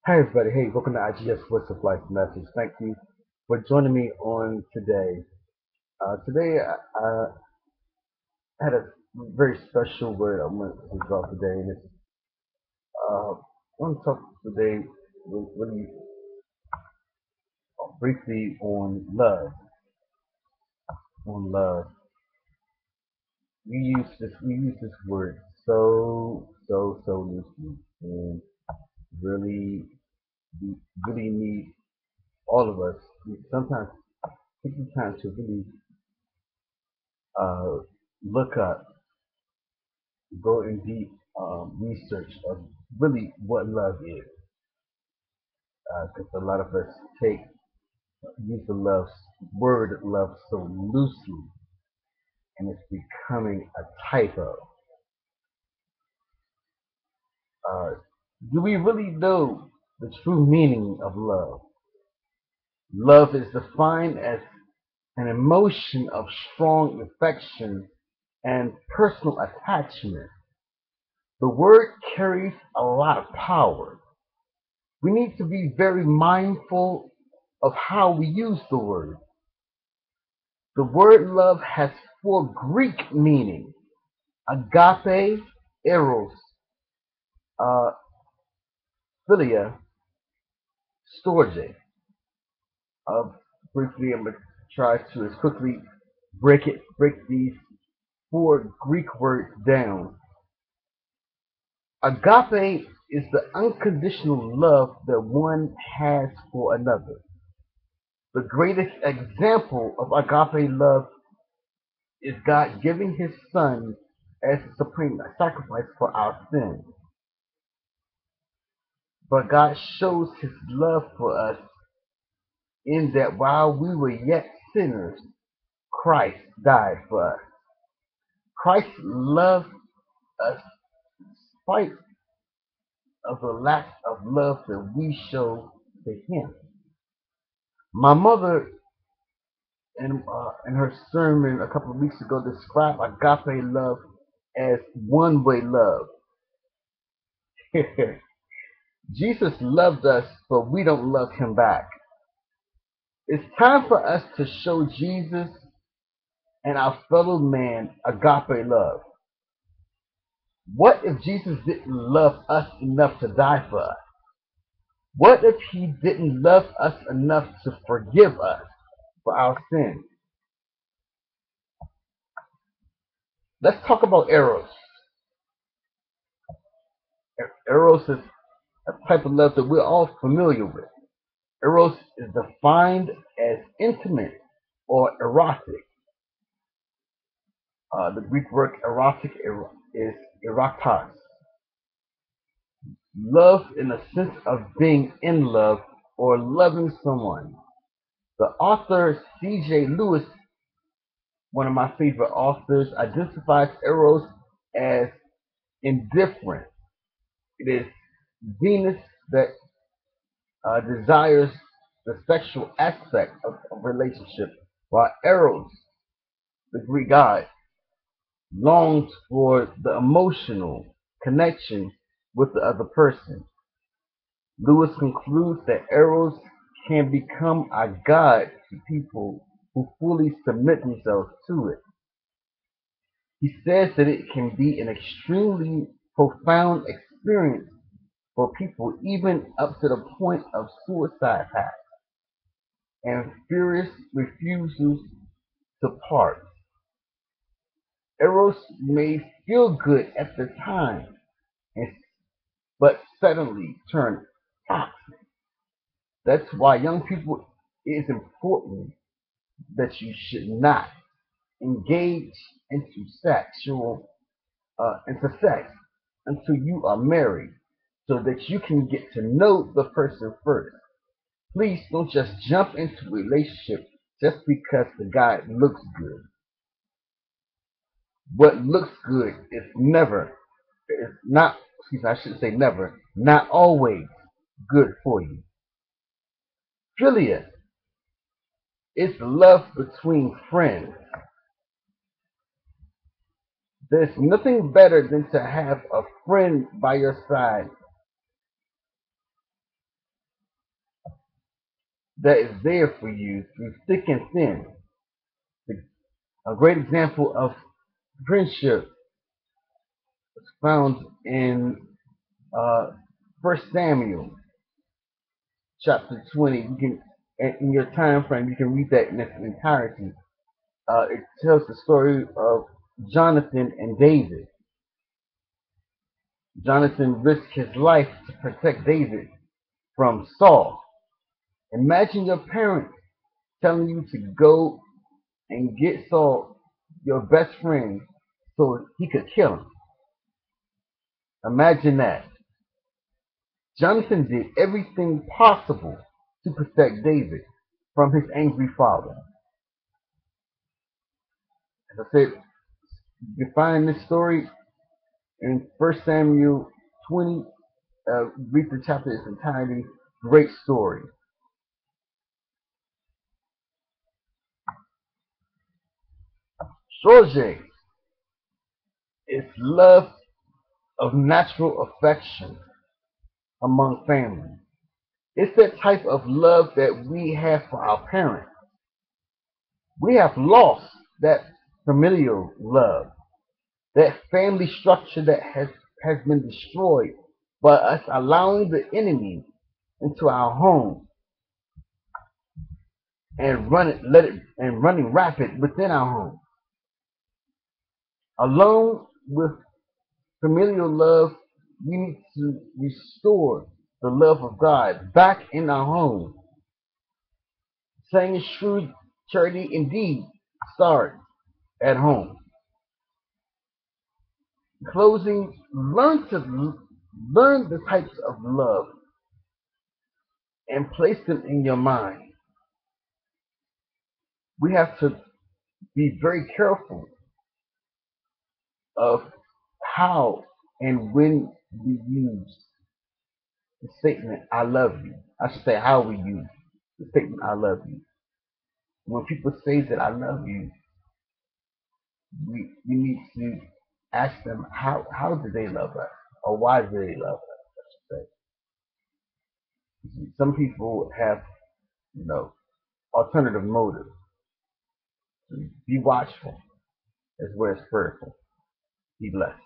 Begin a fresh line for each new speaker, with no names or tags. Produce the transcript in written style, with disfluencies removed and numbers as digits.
Hi everybody, hey, welcome to IGS What's of Life Message. Thank you for joining me on today. Today I had a very special word I want to drop today, and it's I want to talk today really briefly on love. On love, we use this word so loosely, and really we really need all of us. We sometimes take the time to really uh, look up, go in deep research of really what love is, because a lot of us take use the love word love so loosely, and it's becoming a typo. Uh, do we really know the true meaning of love? Love is defined as an emotion of strong affection and personal attachment. The word carries a lot of power. We need to be very mindful of how we use the word. The word love has four Greek meanings: agape, eros, uh, philia, storge. Uh, Briefly, I'm going to try to as quickly break these four Greek words down. Agape is the unconditional love that one has for another. The greatest example of agape love is God giving his son as a supreme sacrifice for our sins. But God shows his love for us in that while we were yet sinners, Christ died for us. Christ loved us in spite of the lack of love that we show to him. My mother, in her sermon a couple of weeks ago, described agape love as one-way love. Jesus loved us, but we don't love him back. It's time for us to show Jesus and our fellow man agape love. What if Jesus didn't love us enough to die for us? What if he didn't love us enough to forgive us for our sins? Let's talk about eros. Eros is a type of love that we're all familiar with. Eros is defined as intimate or erotic. The Greek word erotic is erotos. Love in the sense of being in love or loving someone. The author C.J. Lewis, one of my favorite authors, identifies eros as indifferent. It is Venus that desires the sexual aspect of a relationship, while eros, the Greek god, longs for the emotional connection with the other person. Lewis concludes that eros can become a god to people who fully submit themselves to it. He says that it can be an extremely profound experience for people, even up to the point of suicide attacks and furious refusals to part. Eros may feel good at the time, and, but suddenly turn toxic. That's why young people, it is important that you should not engage into sex until you are married, so that you can get to know the person first. Please don't just jump into a relationship just because the guy looks good. What looks good is not, excuse me, I should say never, not always good for you. Philia is love between friends. There's nothing better than to have a friend by your side that is there for you through thick and thin. A great example of friendship is found in uh, 1 Samuel chapter 20. You can, in your time frame, you can read that in its entirety. It tells the story of Jonathan and David. Jonathan risked his life to protect David from Saul. Imagine your parents telling you to go and get Saul, your best friend, so he could kill him. Imagine that. Jonathan did everything possible to protect David from his angry father. As I said, you can find this story in 1 Samuel 20. Read the chapter in its entirety. Great story. Sorge is love of natural affection among family. It's that type of love that we have for our parents. We have lost that familial love, that family structure that has been destroyed by us allowing the enemy into our home and running rapid within our home. Along with familial love, we need to restore the love of God back in our home. Saying it's true, charity indeed starts at home. Closing, learn the types of love and place them in your mind. We have to be very careful of how and when we use the statement "I love you." I should say how we use the statement "I love you." When people say that "I love you," we need to ask them how do they love us or why do they love us. I should say some people have you know alternative motives. Be watchful as well as prayerful. Be blessed.